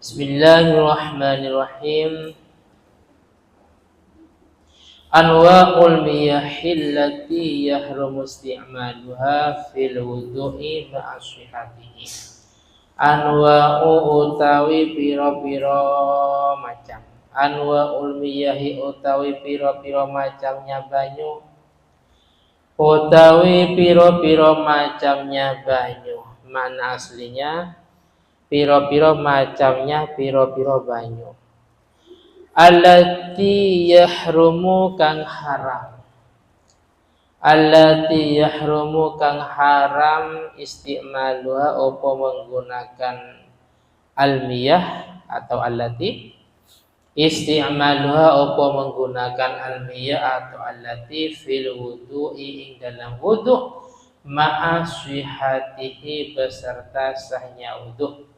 Bismillahirrahmanirrahim. Anwa'ul miyahillati yahrumu isti'maluha fil wudu'i ma'aswihatihi. Anwa'u utawi piro-piro macam. Anwa'ul miyahi utawi piro-piro macamnya banyu. Utawi piro-piro macamnya banyu. Mana aslinya? Piro-piro macamnya piro-piro banyu. Allati yahrumu kang haram. Allati yahrumu kang haram isti'maluha opo menggunakan almiyah atau allati isti'maluha opo menggunakan almiyah atau allati fil wudu'i ing dalam wudu' ma'a swihatihi beserta sahnya wudu'.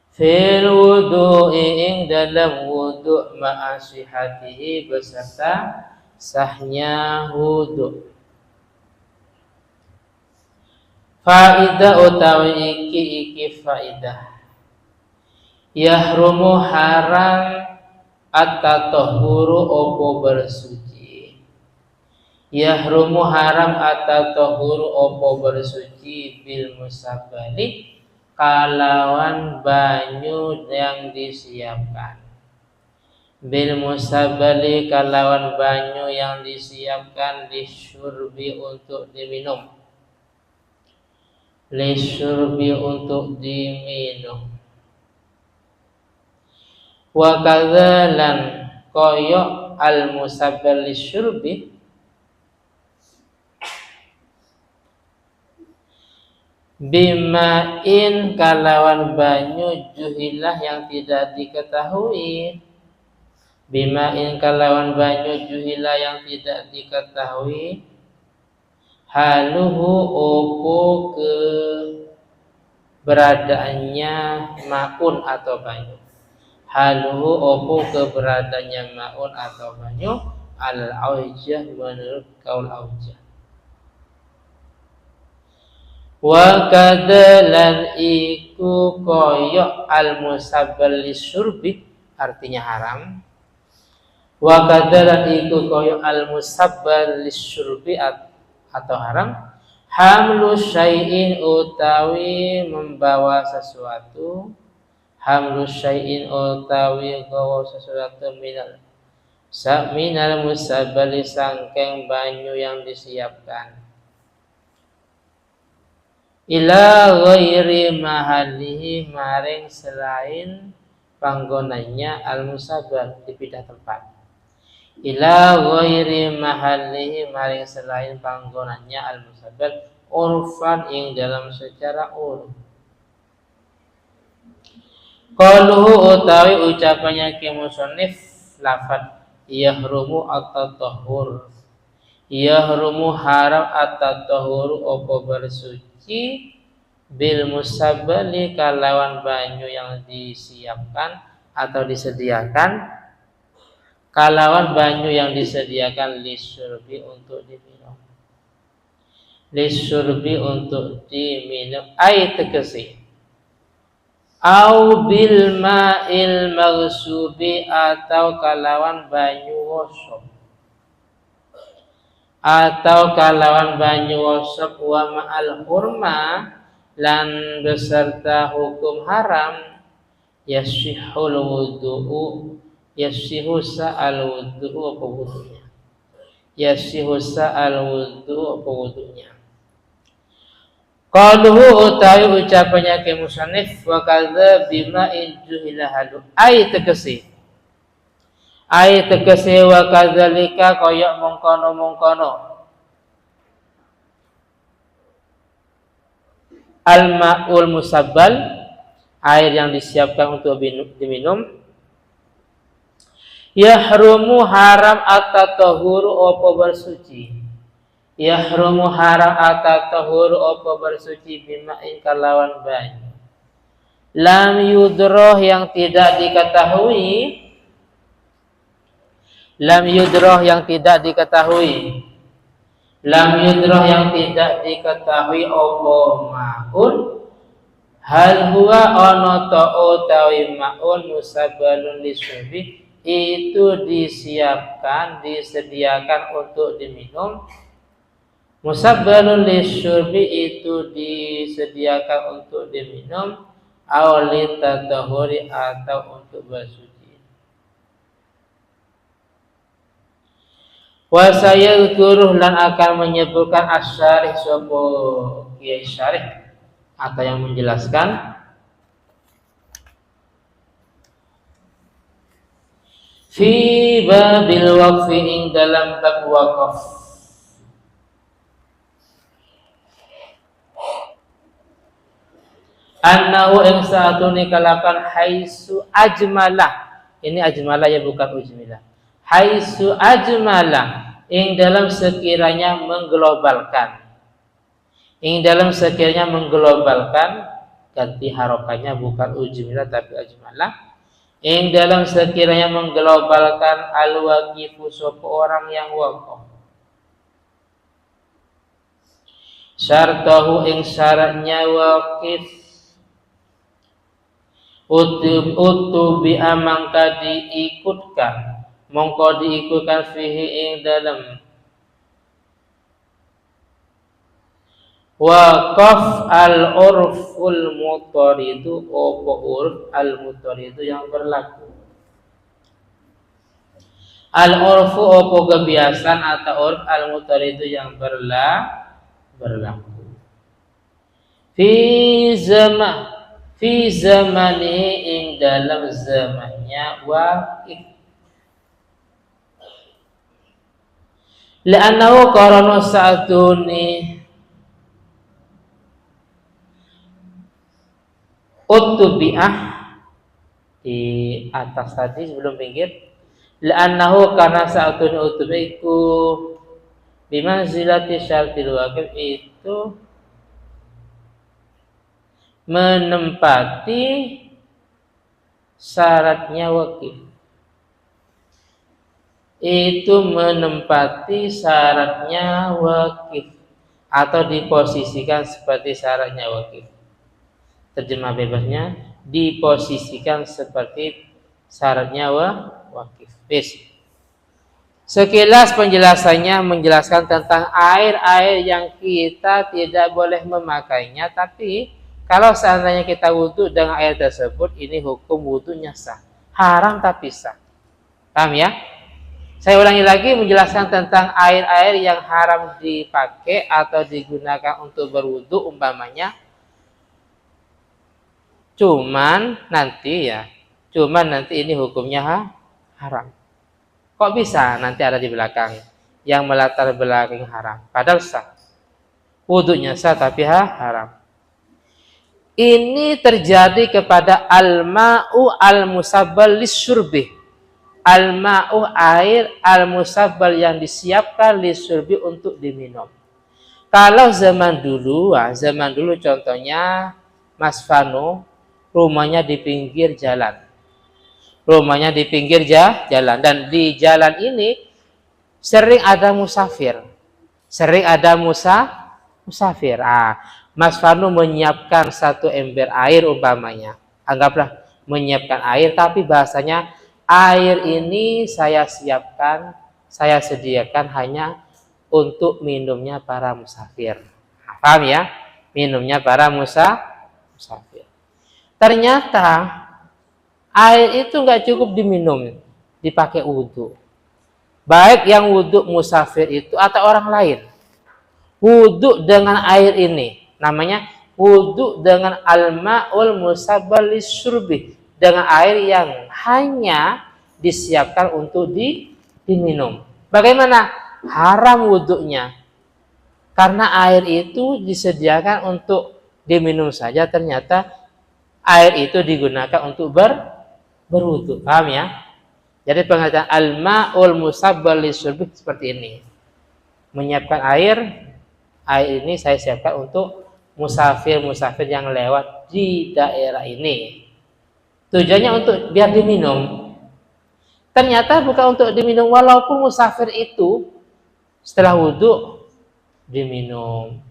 Fil wudu'i ing dalam wudu' ma'a swihatihi beserta sahnya wudu'. Faidah utawi iki faidah. Yahrumu haram at-tatahhuru opo bersuci. Yahrumu haram at-tatahhuru opo bersuci bil musabbali kalawan banyu yang disiapkan. Bil musabbali kalawan banyu yang disiapkan lisyurbi untuk diminum. Lisyurbi untuk diminum. Wa kadzalan koyok al musabbal lisyurbi bima'in kalawan banyu juhilah yang tidak diketahui. Bima'in kalawan banyu juhilah yang tidak diketahui. Haluhu opo keberadaannya ma'un atau banyu. Haluhu opo keberadaannya ma'un atau banyu. Al-aujah menurut kaul aujah. Wa kadalan iku koyok al musabbal lisyurbi artinya haram. Wa kadalan iku koyok al musabbal lisyurbi atau haram. Hamlu syai'in utawi membawa sesuatu. Hamlu syai'in utawi gawa sesuatu minal musabbali sangkeng banyu yang disiapkan. Ila ghairi mahalihi maring selain panggonannya al-musabbal dipindah tempat. Ila ghairi mahalihi maring selain panggonannya al-musabbal urfan ing dalam secara uruf. Qaluhu utawi ucapannya ki musannif lafaz yahrumu at-tatahhur. Yahrumu haram at-tatahhur opo bersuci bil musabbali kalawan banyu yang disiapkan atau disediakan. Kalawan banyu yang disediakan lisyurbi untuk diminum. Lisyurbi untuk diminum ai tegesi. Au bil ma'il maghsubi atau kalawan banyu wosok. Atau kalawan banyu wasab wa ma'al hurma lan beserta hukum haram yasihul wudu'u yasihu sa'al wudu'u apa wudu'nya yasihu sa'al wudu'u apa wudu'nya. Qaluhu utawi ucapannya ke musannif wa kadza bima injuhila halu ai tegesi wa kadzalika koyok mongkono al-ma'ul musabbal air yang disiapkan untuk diminum yahrumu haram at-tatahhuru opo bersuci. Yahrumu haram at-tatahhuru opo bersuci bima'in kalawan banyu lam yudroh yang tidak diketahui. Lam yudroh yang tidak diketahui. Lam yudroh yang tidak diketahui opo ma'un Hal huwa ono to utawi ma'un musabbalun lisyurbi itu disediakan untuk diminum. Musabbalun lisyurbi itu disediakan untuk diminum, awli tatahuri atau untuk bersuci. Wa sayadhkuruh lan akan menyebutkan asyarih sapa kiai syarih atau yang menjelaskan fi babil waqfi ing dalam bab waqaf. Annahu ing saatuni kalakan haisu ajmalah. Ini ajmalah ya, bukan ujmilah. Haisu ajmalah ing dalam sekiranya mengglobalkan. Ing dalam sekiranya mengglobalkan, ganti harokanya bukan ujmilah tapi ajmalah. Ing dalam sekiranya mengglobalkan al-waqifu sapa orang yang waqaf. Syartahu ing syaratnya waqif utubi amangka diikutkan, mongko diikutkan fihi ing dalam waqaf al-urful mutaridu, opo urf al-mutaridu yang berlaku. Al-urfu opo kebiasaan atau urf al-mutaridu yang berlaku. Fi zamani ing dalam zamannya waqif. La'annahu qarana sa'atuni utubi'ah di atas tadi sebelum pinggir. La'annahu karena sa'atuni utubi'iku bimanzilati syartil waqif, itu menempati syaratnya waqif. Itu menempati syaratnya waqif atau diposisikan seperti syaratnya waqif. Terjemah bebasnya, diposisikan seperti syaratnya waqif. Sekilas penjelasannya menjelaskan tentang air-air yang kita tidak boleh memakainya, tapi kalau seandainya kita wudhu dengan air tersebut, ini hukum wudhunya sah. Haram tapi sah. Paham ya? Saya ulangi lagi menjelaskan tentang air-air yang haram dipakai atau digunakan untuk berwudhu umpamanya. Cuman nanti ini hukumnya haram. Kok bisa? Nanti ada di belakang. Yang melatar belakang haram. Padahal sah. Wudhunya sah tapi haram. Ini terjadi kepada al-ma'u al-musabbal lisyurbi. Al-ma'u air al-musabbal yang disiapkan lisyurbi untuk diminum. Kalau zaman dulu contohnya Mas Vano rumahnya di pinggir jalan. Dan di jalan ini sering ada musafir. Mas Vano menyiapkan satu ember air umpamanya. Anggaplah menyiapkan air, tapi bahasanya air ini saya sediakan hanya untuk minumnya para musafir. Paham ya? Minumnya para musafir. Ternyata air itu nggak cukup diminum, dipakai wudhu. Baik yang wudhu musafir itu atau orang lain. Wudhu dengan air ini namanya wudhu dengan al-ma'ul musabbal lisyurbi, dengan air yang hanya disiapkan untuk diminum. Bagaimana? Haram wudhunya. Karena air itu disediakan untuk diminum saja, ternyata air itu digunakan untuk berwudhu. Paham ya? Jadi pengertian al-ma'ul musabbal lisyurbi seperti ini. Menyiapkan air ini saya siapkan untuk musafir yang lewat di daerah ini. Tujuannya untuk biar diminum. Ternyata bukan untuk diminum, walaupun musafir itu setelah wudhu diminum.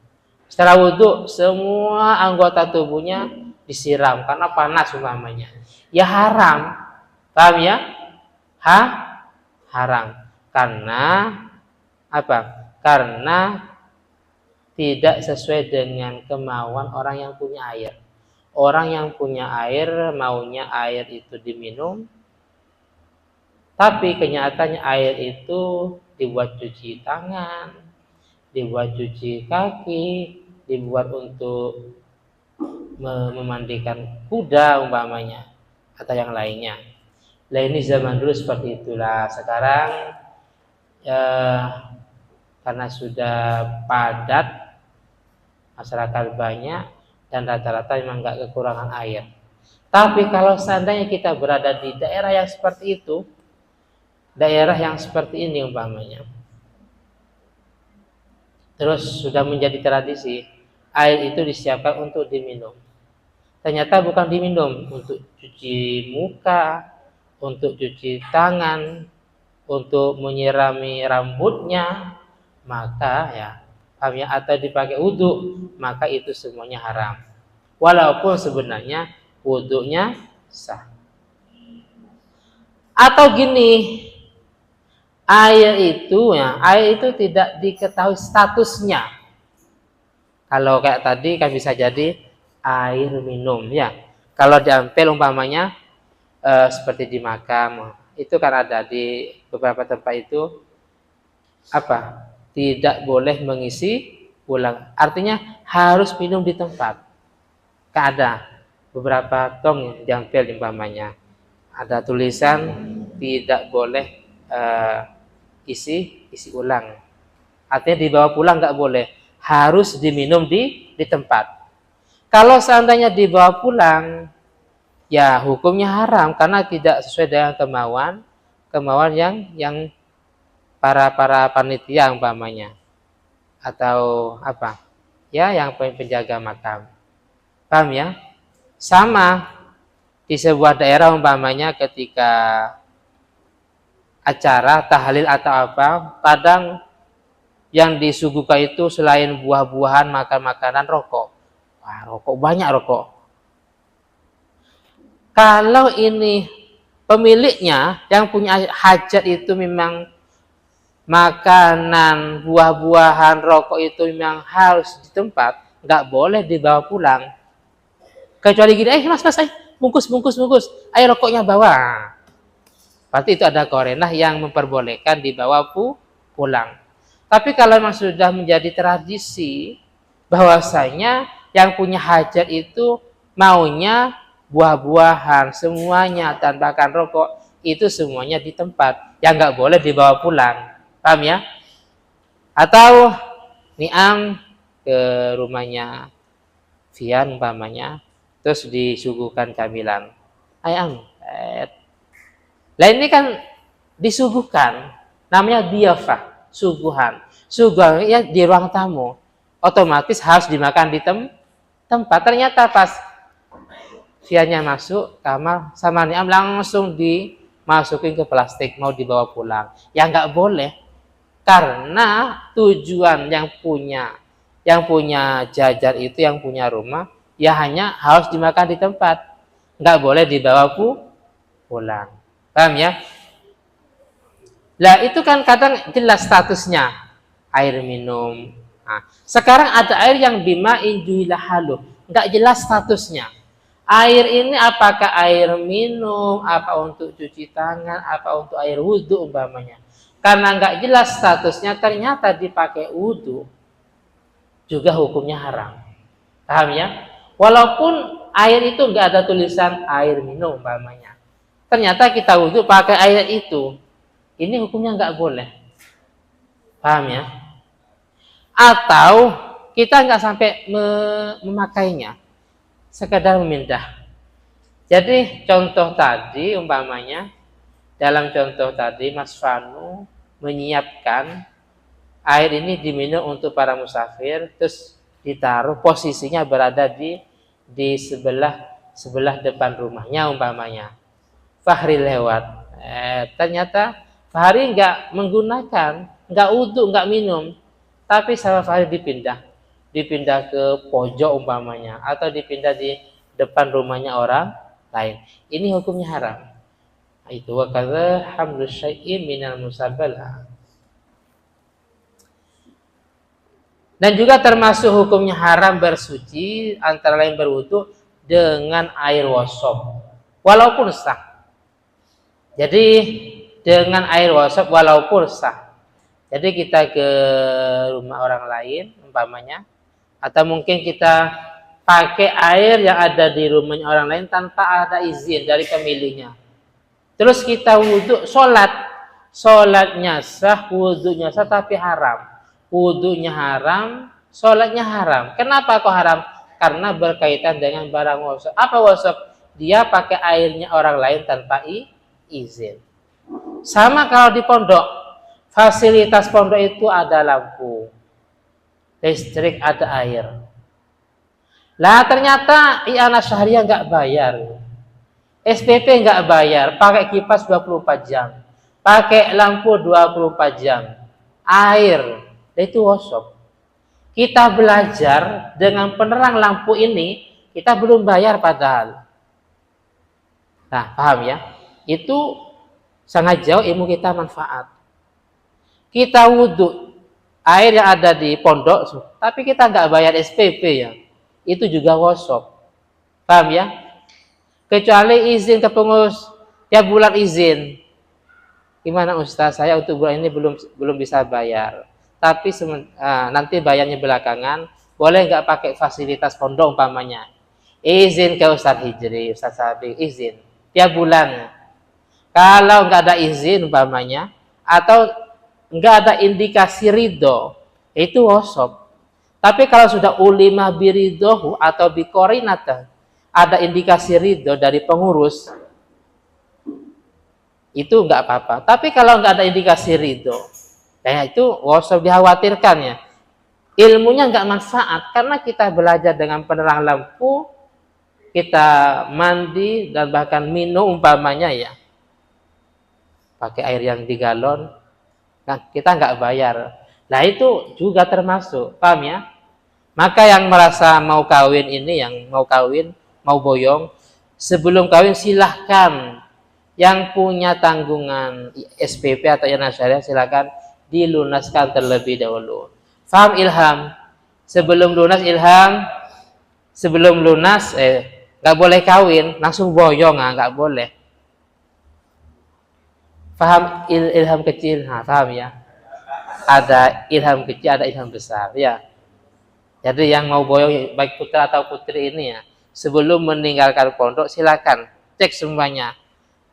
Setelah wudhu semua anggota tubuhnya disiram karena panas umpamanya, ya haram. Paham ya? Haram. Karena apa? Karena tidak sesuai dengan kemauan orang yang punya air. Orang yang punya air maunya air itu diminum, tapi kenyataannya air itu dibuat cuci tangan, dibuat cuci kaki, dibuat untuk memandikan kuda umpamanya atau yang lainnya. Nah ini zaman dulu seperti itulah. Sekarang karena sudah padat, masyarakat banyak dan rata-rata memang nggak kekurangan air. Tapi kalau seandainya kita berada di daerah yang seperti itu, daerah yang seperti ini umpamanya, terus sudah menjadi tradisi, air itu disiapkan untuk diminum. Ternyata bukan diminum, untuk cuci muka, untuk cuci tangan, untuk menyirami rambutnya, maka ya, atau dipakai wudhu, maka itu semuanya haram. Walaupun sebenarnya wudhunya sah. Atau gini, air itu tidak diketahui statusnya. Kalau kayak tadi kan bisa jadi air minum ya. Kalau diampel umpamanya seperti di makam, itu kan ada di beberapa tempat itu tidak boleh mengisi ulang. Artinya harus minum di tempat. Kan ada beberapa tong yang diampel umpamanya, ada tulisan tidak boleh isi ulang. Artinya dibawa pulang nggak boleh, harus diminum di tempat. Kalau seandainya dibawa pulang, ya hukumnya haram karena tidak sesuai dengan kemauan yang para panitia umpamanya atau yang penjaga makam. Paham ya? Sama di sebuah daerah umpamanya ketika acara tahlil atau kadang yang disuguhkan itu selain buah-buahan, makan-makanan, rokok. Wah, rokok banyak rokok. Kalau ini pemiliknya yang punya hajat itu memang makanan, buah-buahan, rokok itu memang harus di tempat, nggak boleh dibawa pulang. Kecuali gini, mas, bungkus, ayo rokoknya bawa. Berarti itu ada qarinah yang memperbolehkan dibawa pulang. Tapi kalau memang sudah menjadi tradisi bahwasanya yang punya hajat itu maunya buah-buahan semuanya tanpakan rokok, itu semuanya di tempat, yang nggak boleh dibawa pulang. Paham ya? Atau niam ke rumahnya Fian umpamanya, terus disuguhkan camilan ayam. Nah ini kan disuguhkan, namanya diyafah, suguhan. Suguhan ya di ruang tamu, otomatis harus dimakan di tempat. Ternyata pas Fiannya masuk kamar sama niam langsung dimasukin ke plastik, mau dibawa pulang. Ya nggak boleh, karena tujuan yang punya jajar itu, yang punya rumah, ya hanya harus dimakan di tempat, nggak boleh dibawa pulang. Paham ya? Lah itu kan kadang jelas statusnya air minum. Nah, sekarang ada air yang bima'in juhila halu, nggak jelas statusnya. Air ini apakah air minum, apa untuk cuci tangan, apa untuk air wudhu umpamanya. Karena nggak jelas statusnya, ternyata dipakai wudhu, juga hukumnya haram. Paham ya? Walaupun air itu nggak ada tulisan air minum umpamanya, ternyata kita wudhu pakai air itu, ini hukumnya nggak boleh. Paham ya? Atau kita nggak sampai memakainya, sekedar memindah. Jadi contoh tadi umpamanya, dalam contoh tadi Mas Fanu menyiapkan air ini diminum untuk para musafir, terus ditaruh posisinya berada di sebelah depan rumahnya umpamanya. Fahri lewat, ternyata Fahri nggak menggunakan, nggak wudhu, nggak minum, tapi sama Fahri dipindah ke pojok umpamanya, atau dipindah depan rumahnya orang lain. Ini hukumnya haram. Itu wa kadza hamlu syai'in minal musabbalah. Dan juga termasuk hukumnya haram bersuci antara lain berwudu dengan air wasop walaupun sah. Jadi dengan air wasop walaupun sah. Jadi kita ke rumah orang lain umpamanya, atau mungkin kita pakai air yang ada di rumahnya orang lain tanpa ada izin dari pemiliknya. Terus kita wudhu, sholatnya sah, wudhunya sah, tapi haram. Wudhunya haram, sholatnya haram. Kenapa kok haram? Karena berkaitan dengan barang wasop. Apa wasop? Dia pakai airnya orang lain tanpa izin. Sama kalau di pondok, fasilitas pondok itu ada lampu, listrik, ada air. Lah ternyata I'anah Syahriah nggak bayar, SPP nggak bayar, pakai kipas 24 jam, pakai lampu 24 jam, air, itu wasop. Kita belajar dengan penerang lampu ini, kita belum bayar padahal. Nah, paham ya? Itu sangat jauh ilmu kita manfaat. Kita wudhu, air yang ada di pondok, tapi kita nggak bayar SPP ya. Itu juga wasop. Paham ya? Kecuali izin ke pengurus, tiap bulan izin. Gimana Ustaz, saya untuk bulan ini belum bisa bayar. Tapi nanti bayarnya belakangan, boleh nggak pakai fasilitas pondok umpamanya? Izin ke Ustaz Hijri, Ustaz Sabi, izin. Tiap bulan. Kalau nggak ada izin umpamanya, atau nggak ada indikasi ridho, itu wasop. Tapi kalau sudah ulima biridohu atau bikorinata, ada indikasi ridho dari pengurus, itu nggak apa-apa. Tapi kalau nggak ada indikasi ridho, ya itu wasop, dikhawatirkan ya. Ilmunya nggak manfaat karena kita belajar dengan penerang lampu, kita mandi dan bahkan minum umpamanya ya, pakai air yang di galon, nah kita nggak bayar. Nah itu juga termasuk, paham ya? Maka yang merasa mau kawin ini, yang mau kawin, mau boyong, sebelum kawin silahkan yang punya tanggungan SPP atau I'anah Syahriah silahkan dilunaskan terlebih dahulu. Faham Ilham? Sebelum lunas nggak boleh kawin, langsung boyong, nggak boleh. Faham ilham kecil? Nah, paham ya? Ada ilham kecil, ada ilham besar ya. Jadi yang mau boyong baik putra atau putri ini ya, sebelum meninggalkan pondok silakan cek semuanya,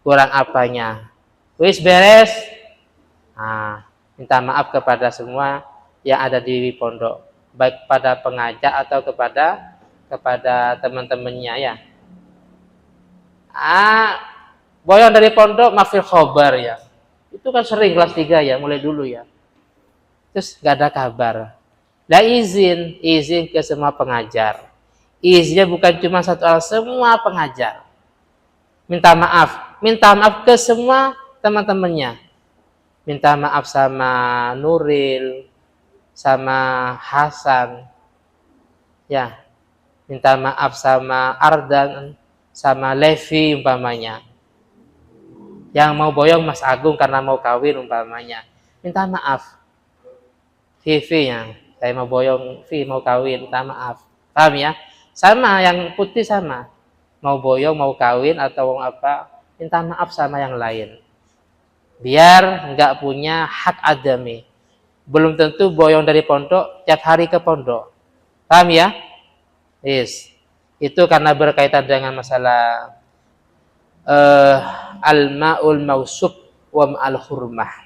kurang apanya, wis beres. Nah, minta maaf kepada semua yang ada di pondok, baik pada pengajar atau kepada teman-temannya ya. Boyong dari pondok mafil khobar ya. Itu kan sering kelas 3 ya, mulai dulu ya. Terus nggak ada kabar. Nah izin ke semua pengajar. Izinnya bukan cuma satu orang, semua pengajar. Minta maaf ke semua teman-temannya. Minta maaf sama Nuril, sama Hasan, ya. Minta maaf sama Ardan, sama Levi umpamanya. Yang mau boyong Mas Agung karena mau kawin umpamanya. Minta maaf. Vivi yang saya mau boyong, Vi mau kawin, minta maaf. Paham ya? Sama yang putih sama. Mau boyong, mau kawin atau mau apa, minta maaf sama yang lain. Biar nggak punya hak adami. Belum tentu boyong dari pondok tiap hari ke pondok. Paham ya? Yes. Itu karena berkaitan dengan masalah al-ma'ul mausub wa ma'al hurmah.